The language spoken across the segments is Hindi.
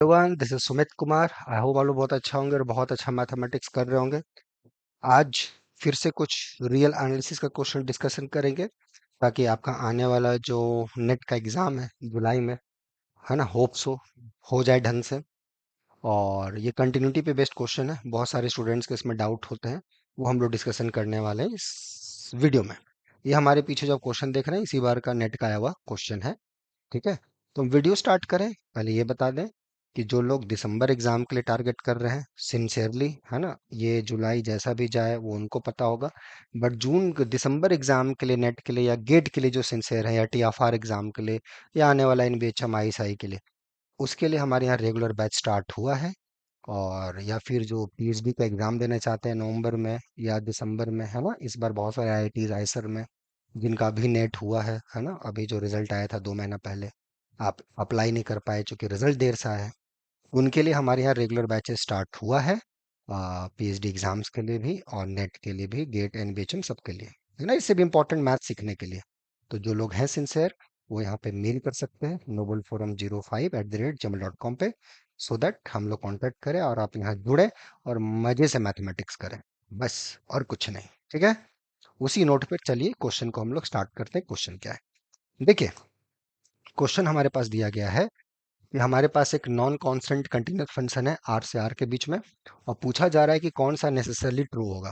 Everyone, this is Sumit Kumar. I hope आप लोग बहुत अच्छा होंगे और बहुत अच्छा मैथमेटिक्स कर रहे होंगे। आज फिर से कुछ रियल एनालिसिस का क्वेश्चन डिस्कशन करेंगे ताकि आपका आने वाला जो नेट का एग्जाम है जुलाई में, है ना, होप सो हो जाए ढंग से। और ये कंटिन्यूटी पे बेस्ड क्वेश्चन है, बहुत सारे स्टूडेंट्स के इसमें डाउट होते हैं, वो हम लोग डिस्कशन करने वाले हैं इस वीडियो में। ये हमारे पीछे जो क्वेश्चन देख रहे हैं इसी बार का नेट का आया हुआ क्वेश्चन है। ठीक है, तो हम वीडियो स्टार्ट करें। पहले ये बता दें कि जो लोग दिसंबर एग्जाम के लिए टारगेट कर रहे हैं सिंसियरली, है ना, ये जुलाई जैसा भी जाए वो उनको पता होगा। बट दिसंबर एग्जाम के लिए, नेट के लिए या गेट के लिए जो सिंसियर है, या टीएफआर एग्जाम के लिए, या आने वाला एनबीएचएम आईएसआई के लिए, उसके लिए हमारे यहाँ रेगुलर बैच स्टार्ट हुआ है। और या फिर जो पीएचडी का एग्जाम देना चाहते हैं नवंबर में या दिसंबर में, है ना, इस बार बहुत सारे आईआईटीज आईसर में जिनका अभी नेट हुआ है ना, अभी जो रिजल्ट आया था 2 महीना पहले, आप अप्लाई नहीं कर पाए क्योंकि रिजल्ट देर से आया है, उनके लिए हमारे यहाँ रेगुलर बैचेस स्टार्ट हुआ है। पीएचडी एग्जाम्स के लिए भी और नेट के लिए भी, गेट एनबीएचएम सबके लिए, है ना, इससे भी इम्पोर्टेंट मैथ सीखने के लिए। तो जो लोग हैं सिंसियर वो यहाँ पे मेल कर सकते हैं nobleforum05@gmail.com पे, सो दैट हम लोग कांटेक्ट करें और आप यहाँ जुड़े और मजे से मैथमेटिक्स करें, बस, और कुछ नहीं। ठीक है, उसी नोट पे चलिए क्वेश्चन को हम लोग स्टार्ट करते हैं। क्वेश्चन क्या है, देखिए। क्वेश्चन हमारे पास दिया गया है कि हमारे पास एक नॉन कांस्टेंट कंटीन्यूअस फंक्शन है आर से आर के बीच में, और पूछा जा रहा है कि कौन सा नेसेसरली ट्रू होगा।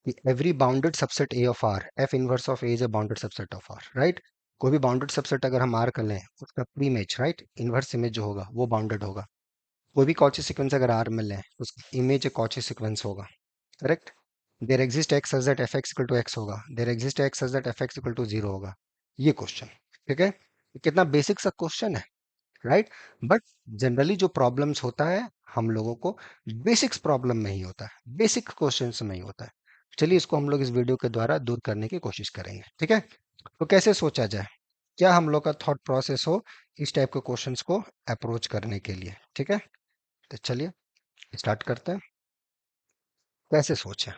कि every bounded subset A of R, f inverse of A is a bounded subset of R, right. कोई भी बाउंडेड सबसेट अगर हम आर कर लें, उसका pre image, right, inverse image जो होगा वो बाउंडेड होगा। कोई भी कॉची सीक्वेंस अगर आर में लें, उसका इमेज एक कॉची सीक्वेंस होगा, correct. There exist x such that f x equal to x होगा, there exist x such that f x equal to zero होगा। ये क्वेश्चन, ठीक है, ये कितना बेसिक सा क्वेश्चन है, राइट। बट जनरली जो प्रॉब्लम्स होता है हम लोगों को बेसिक्स प्रॉब्लम में ही होता है, बेसिक क्वेश्चंस में ही होता है। चलिए इसको हम लोग इस वीडियो के द्वारा दूर करने की कोशिश करेंगे। ठीक है, तो कैसे सोचा जाए, क्या हम लोग का थॉट प्रोसेस हो इस टाइप के क्वेश्चंस को अप्रोच करने के लिए। ठीक है, तो चलिए स्टार्ट करते हैं। कैसे सोचें,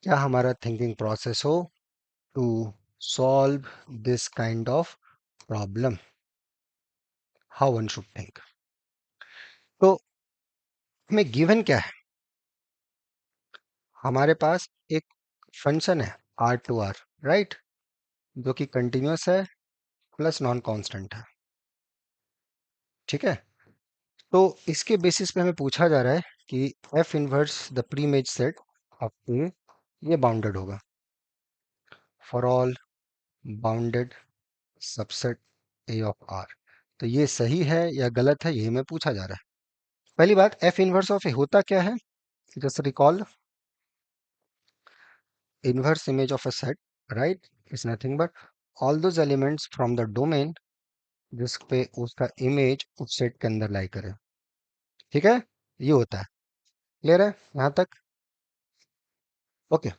क्या हमारा थिंकिंग प्रोसेस हो to solve this kind of problem, how one should think. तो हमें गिवन क्या है, हमारे पास एक फंक्शन है आर टू आर, राइट, जो कि कंटिन्यूअस है प्लस नॉन कांस्टेंट है। ठीक है, तो इसके बेसिस पे हमें पूछा जा रहा है कि f inverse the preimage set of A, ये बाउंडेड होगा for all bounded subset A of R. तो ये सही है या गलत है, यही हमें पूछा जा रहा है। पहली बात, एफ इनवर्स ऑफ ए होता क्या है, just recall, inverse image of a set, right, is nothing but all those elements from the domain जिस पे उसका इमेज उस सेट के अंदर लाई करे। ठीक है, ये होता है। क्लियर है यहाँ तक, ओके।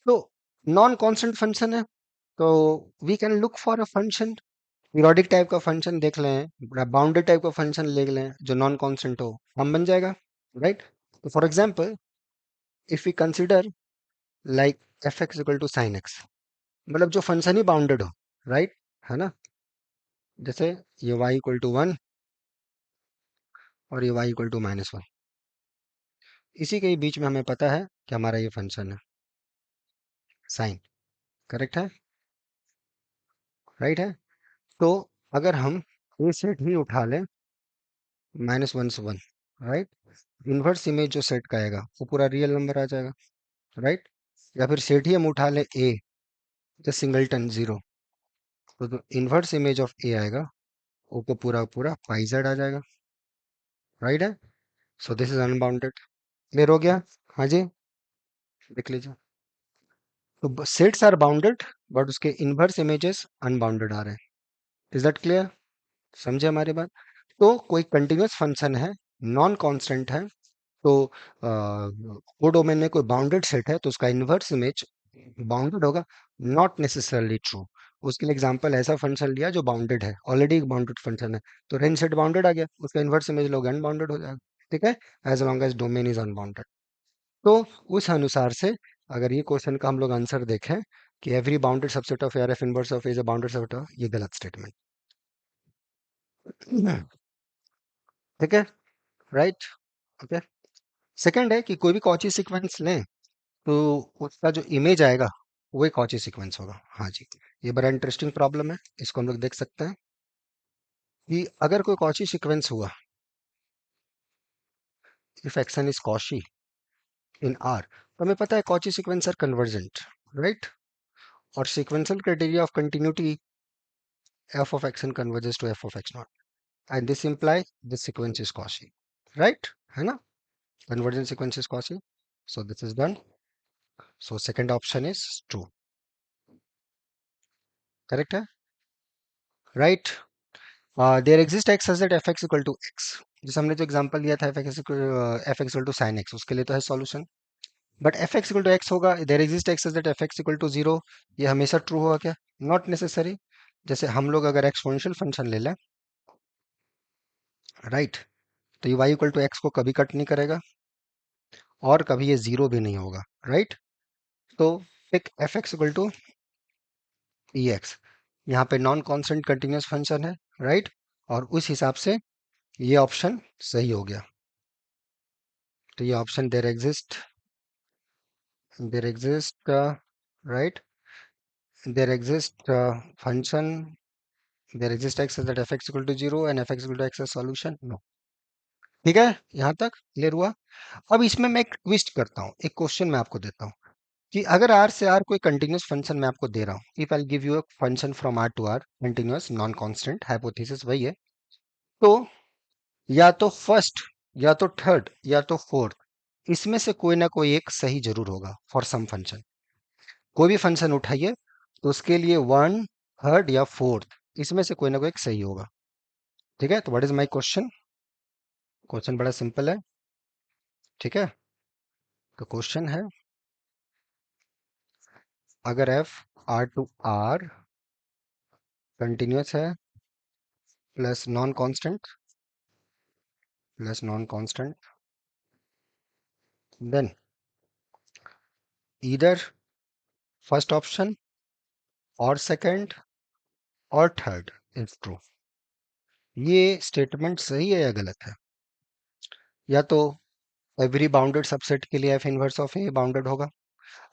तो नॉन कांस्टेंट फंक्शन है, तो we can look for a function, periodic type का फंक्शन देख लें, बाउंडेड टाइप का फंक्शन ले लें जो नॉन कांस्टेंट हो, हम बन जाएगा, राइट। तो for example if we consider like f x equal to sine x, मतलब जो फंक्शन ही बाउंडेड हो, राइट, है ना, जैसे ये y इक्वल टू 1 और ये y इक्वल टू -1, इसी के बीच में हमें पता है कि हमारा ये फंक्शन है साइन, करेक्ट है, राइट है। तो अगर हम ए सेट ही उठा लें -1 से 1, राइट, इनवर्स इमेज जो सेट का आएगा वो पूरा रियल नंबर आ जाएगा, राइट। या फिर सेट ही हम उठा लें ए, जस्ट सिंगलटन जीरो, तो जो इनवर्स इमेज ऑफ ए आएगा वो को पूरा पूरा पाई जेड आ जाएगा, राइट है। So this is unbounded. Clear हो गया, हाँ जी, देख लीजिए। तो सेट्स आर बाउंडेड बट उसके इनवर्स इमेजेस अनबाउंडेड आ रहे हैं। इज दैट क्लियर, समझे हमारी बात। तो कोई कंटिन्यूअस फंक्शन है, नॉन कांस्टेंट है, तो वो डोमेन में कोई बाउंडेड सेट है तो उसका इनवर्स इमेज बाउंडेड होगा, नॉट नेसेसरली ट्रू। उसके लिए एग्जांपल ऐसा फंक्शन लिया जो बाउंडेड है, ऑलरेडी एक बाउंडेड फंक्शन है, तो रेंज सेट बाउंडेड आ गया, उसका इनवर्स इमेज लोग अनबाउंडेड हो जाएगा। ठीक है, as long as domain is unbounded. तो उस अनुसार से अगर ये क्वेश्चन का हम लोग आंसर देखें कि every bounded subset of F inverse of is a bounded subset of, ये गलत स्टेटमेंट। ठीक है, राइट। ओके। सेकंड है कि कोई भी कॉची सीक्वेंस लें तो उसका जो इमेज आएगा वही कॉची सीक्वेंस होगा। हाँ जी, ये बड़ा इंटरेस्टिंग प्रॉब्लम है, इसको हम लोग देख सकते हैं कि अगर कोई कॉची सीक्वेंस हुआ, if x n is Cauchy in R, तो हमें पता है Cauchy sequence are convergent, right. और sequential criteria of continuity f of x n converges to f of x naught, and this imply this sequence is Cauchy, right, है ना। Convergent sequence is Cauchy, so this is done. So second option is true. Correct है, right. There exists x such that fx equal to x, जैसे हमने जो एग्जांपल लिया था fx equal to sin x, उसके लिए तो है solution. But fx equal to x होगा, there exist x such that fx equal to 0, ये हमेशा ट्रू होगा क्या? Not necessary. जैसे हम लोग अगर एक्सपोनेंशियल फंक्शन ले लें, राइट, तो ये y इक्वल टू एक्स को कभी कट नहीं करेगा और कभी ये जीरो भी नहीं होगा, राइट। तो pick f x equal to e x, यहाँ पे नॉन कांस्टेंट कंटिन्यूअस फंक्शन है, राइट। और उस हिसाब से ये ऑप्शन सही हो गया। तो ये option there exist, right, there exist function, there exist x that f x equal to zero and f x equal to x solution, no. ठीक है, यहाँ तक क्लियर हुआ। अब इसमें मैं एक ट्विस्ट करता हूँ, एक क्वेश्चन मैं आपको देता हूँ कि अगर आर से आर कोई कंटिन्यूअस फंक्शन मैं आपको दे रहा हूँ, if I give you a function from R to R continuous non constant, hypothesis वही है, तो या तो फर्स्ट, या तो थर्ड, या तो फोर्थ, इसमें से कोई ना कोई एक सही जरूर होगा फॉर सम फंक्शन। कोई भी फंक्शन उठाइए तो उसके लिए वन, थर्ड या फोर्थ, इसमें से कोई ना कोई एक सही होगा। ठीक है, तो what is my question? Question बड़ा सिंपल है, ठीक है। तो क्वेश्चन है, अगर f R to R continuous है plus non constant, then either first option और सेकंड और थर्ड इज ट्रू। ये स्टेटमेंट सही है या गलत है? या तो एवरी बाउंडेड सबसेट के लिए F inverse of a bounded होगा,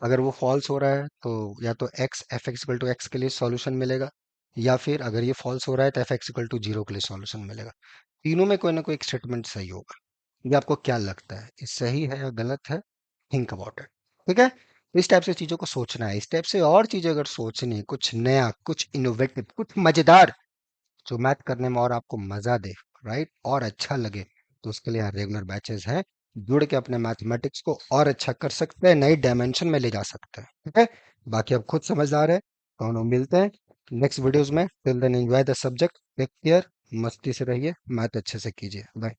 अगर वो फॉल्स हो रहा है तो या तो x f x equal to x के लिए सॉल्यूशन मिलेगा, या फिर अगर ये फॉल्स हो रहा है तो f x equal to zero के लिए सॉल्यूशन मिलेगा। तीनों में कोई ना कोई एक स्टेटमेंट सही होगा। ये आपको क्या लगता है, ये सही है या गलत है? Think about it. ठीक है, इस टाइप से चीजों को सोचना है, इस टाइप से और चीजें अगर सोचनी है, कुछ नया, कुछ इनोवेटिव, कुछ मजेदार, जो मैथ करने में और आपको मजा दे, राइट, और अच्छा लगे, तो उसके लिए रेगुलर बैचेस हैं, जुड़ के अपने मैथमेटिक्स को और अच्छा कर सकते हैं, नई डायमेंशन में ले जा सकते हैं। ठीक है, बाकी आप खुद समझदार है। तो हम लोग मिलते हैं नेक्स्ट वीडियोस में, till then enjoy the subject, take care, मस्ती से रहिए, मैथ अच्छे से कीजिए, बाय।